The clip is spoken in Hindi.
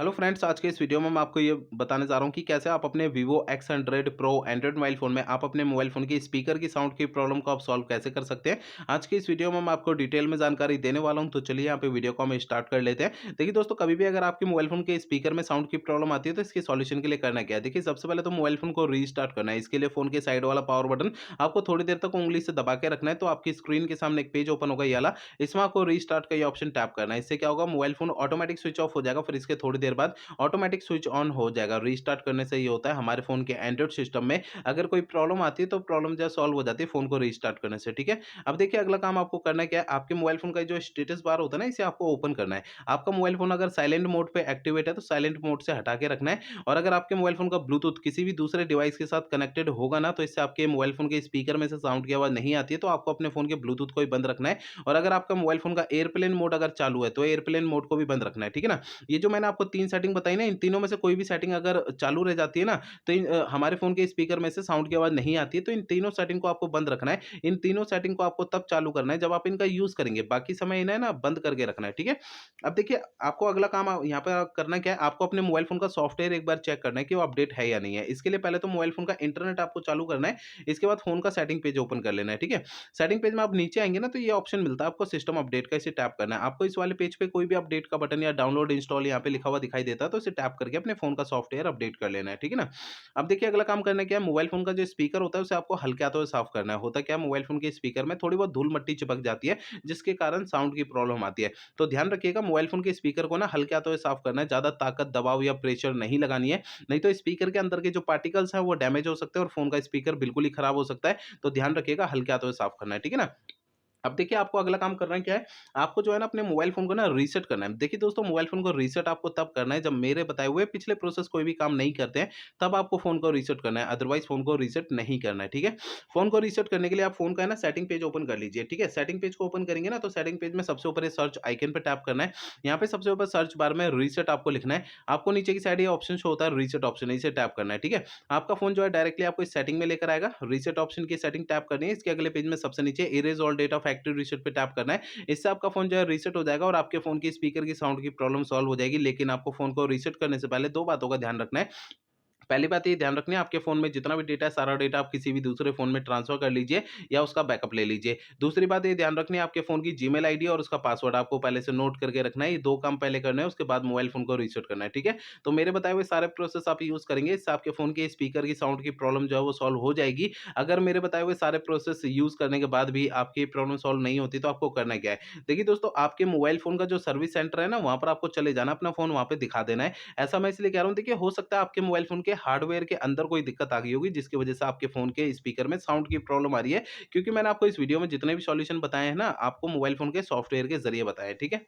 हेलो फ्रेंड्स, आज के इस वीडियो में मैं आपको ये बताने जा रहा हूँ कि कैसे आप अपने Vivo X100 Pro Android mobile phone में आप अपने मोबाइल फ़ोन की स्पीकर की साउंड की प्रॉब्लम को आप सॉल्व कैसे कर सकते हैं। आज की इस वीडियो में मैं आपको डिटेल में जानकारी देने वाला हूँ, तो चलिए यहाँ पे वीडियो को हम स्टार्ट कर लेते हैं। देखिए दोस्तों, कभी भी अगर आपके मोबाइल फ़ोन के स्पीकर में साउंड की प्रॉब्लम आती है तो इसके सॉल्यूशन के लिए करना क्या है। देखिए, सबसे पहले तो मोबाइल फ़ोन को रीस्टार्ट करना है। इसके लिए फ़ोन के साइड वाला पावर बटन आपको थोड़ी देर तक उँगली से दबा के रखना है, तो आपकी स्क्रीन के सामने एक पेज ओपन होगा ये वाला। इसमें आपको रीस्टार्ट का ये ऑप्शन टैप करना है। इससे क्या होगा, mobile phone automatic switch off हो जाएगा। फिर इसके थोड़ी देर बाद ऑटोमेटिक स्विच ऑन हो जाएगा। रीस्टार्ट करने से ये होता है, हमारे फ़ोन के एंड्रॉइड सिस्टम में अगर कोई प्रॉब्लम आती है तो प्रॉब्लम जो है सॉल्व हो जाती है फ़ोन को रीस्टार्ट करने से, ठीक है। अब देखिए, अगला काम आपको करना क्या है, आपके मोबाइल फ़ोन का जो स्टेटस बार होता है ना, इसे आपको ओपन करना है। आपका मोबाइल फ़ोन अगर साइलेंट मोड पे एक्टिवेट है तो साइलेंट मोड से हटा के रखना है। और अगर आपके मोबाइल फ़ोन का ब्लूटूथ किसी भी दूसरे डिवाइस के साथ कनेक्टेड होगा ना, तो इससे आपके मोबाइल फ़ोन के स्पीकर में से साउंड की आवाज़ नहीं आती है, तो आपको अपने फ़ोन के ब्लूटूथ को भी बंद रखना है। और अगर आपका मोबाइल फ़ोन का एयरप्लेन मोड अगर चालू है तो एयरप्लेन मोड को भी बंद रखना है, ठीक है ना। ये जो मैंने आपको 3 सेटिंग बताई ना, इन तीनों में से कोई भी सेटिंग अगर चालू रह जाती है ना, तो हमारे फ़ोन के स्पीकर में से साउंड की आवाज़ नहीं आती है, तो इन तीनों सेटिंग को आपको बंद रखना है। इन तीनों सेटिंग को आपको तब चालू करना है जब आप इनका यूज़ करेंगे, बाकी समय इन्हें ना बंद करके रखना है, ठीक है। अब देखिए, आपको अगला काम यहाँ पे करना क्या है, आपको अपने मोबाइल फ़ोन का सॉफ्टवेयर एक बार चेक करना है कि वो अपडेट है या नहीं है। इसके लिए पहले तो मोबाइल फ़ोन का इंटरनेट आपको चालू करना है, इसके बाद फ़ोन का सेटिंग पेज ओपन कर लेना है, ठीक है। सेटिंग पेज में आप नीचे आएँगे ना, तो ये ऑप्शन मिलता है आपको सिस्टम अपडेट का, इसे टैप करना है। आपको इस वाले पेज पे कोई भी अपडेट का बटन या डाउनलोड, इंस्टॉल यहाँ पे लिखा हुआ दिखाई देता है, तो इसे टैप करके अपने फ़ोन का सॉफ्टवेयर अपडेट कर लेना है, ठीक है ना। अब देखिए, अगला काम करना क्या है, मोबाइल फ़ोन का जो स्पीकर होता है उसे आपको हल्के हाथों से साफ करना है। होता क्या है, मोबाइल फ़ोन के स्पीकर में थोड़ी बहुत धूल-मट्टी चिपक जाती है, जिसके कारण साउंड की प्रॉब्लम आती है। तो ध्यान रखिएगा, मोबाइल फ़ोन के स्पीकर को ना हल्के हाथों से साफ करना है, ज़्यादा ताकत, दबाव या प्रेशर नहीं लगानी है, नहीं तो स्पीकर के अंदर के जो पार्टिकल्स हैं वो डैमेज हो सकते हैं और फ़ोन का स्पीकर बिल्कुल ही खराब हो सकता है। तो ध्यान रखिएगा, हल्के हाथों से साफ करना है, ठीक है ना। अब देखिए, आपको अगला काम करना क्या है, आपको जो है ना अपने मोबाइल फ़ोन को ना रीसेट करना है। देखिए दोस्तों, मोबाइल फ़ोन को रीसेट आपको तब करना है जब मेरे बताए हुए पिछले प्रोसेस कोई भी काम नहीं करते हैं, तब आपको फ़ोन को रीसेट करना है, अदरवाइज़ फ़ोन को रीसेट नहीं करना है, ठीक है। फ़ोन को रीसेट करने के लिए आप फ़ोन का है ना सेटिंग पेज ओपन कर लीजिए, ठीक है। सेटिंग पेज को ओपन करेंगे ना, तो सेटिंग पेज में सबसे ऊपर ये सर्च आइकन पे टैप करना है। यहाँ पे सबसे ऊपर सर्च बार में रीसेट आपको लिखना है। आपको नीचे की साइड ये ऑप्शन शो होता है, रीसेट ऑप्शन, इसे टैप करना है, ठीक है। आपका फ़ोन जो है डायरेक्टली आपको इस सेटिंग में लेकर आएगा। रीसेट ऑप्शन की सेटिंग टैप करनी है। इसके अगले पेज में सबसे नीचे erase all data factory reset पे टैप करना है। इससे आपका फ़ोन जो है रीसेट हो जाएगा और आपके फ़ोन की स्पीकर की साउंड की प्रॉब्लम सॉल्व हो जाएगी। लेकिन आपको फ़ोन को रीसेट करने से पहले 2 बातों का ध्यान रखना है। पहली बात ये ध्यान रखनी है, आपके फ़ोन में जितना भी डेटा है, सारा डेटा आप किसी भी दूसरे फ़ोन में ट्रांसफ़र कर लीजिए या उसका बैकअप ले लीजिए। दूसरी बात ये ध्यान रखनी है, आपके फ़ोन की जीमेल आईडी और उसका पासवर्ड आपको पहले से नोट करके रखना है। ये 2 काम पहले करने हैं, उसके बाद मोबाइल फ़ोन को रीसेट करना है, ठीक है? तो मेरे बताए हुए सारे प्रोसेस आप यूज़ करेंगे, इससे आपके फ़ोन के स्पीकर की साउंड की प्रॉब्लम जो है वो सॉल्व हो जाएगी। अगर मेरे बताए हुए सारे प्रोसेस यूज़ करने के बाद भी आपकी प्रॉब्लम सॉल्व नहीं होती, तो आपको करना क्या है? देखिए दोस्तों, आपके मोबाइल फ़ोन का जो सर्विस सेंटर है ना, वहाँ पर आपको चले जाना, अपना फ़ोन वहाँ पे दिखा देना है। ऐसा मैं इसलिए कह रहा हूँ, देखिए हो सकता है आपके मोबाइल फ़ोन के हार्डवेयर के अंदर कोई दिक्कत आ गई होगी, जिसकी वजह से आपके फ़ोन के स्पीकर में साउंड की प्रॉब्लम आ रही है। क्योंकि मैंने आपको इस वीडियो में जितने भी सॉल्यूशन बताए हैं ना, आपको मोबाइल फ़ोन के सॉफ्टवेयर के ज़रिए बताए हैं, ठीक है?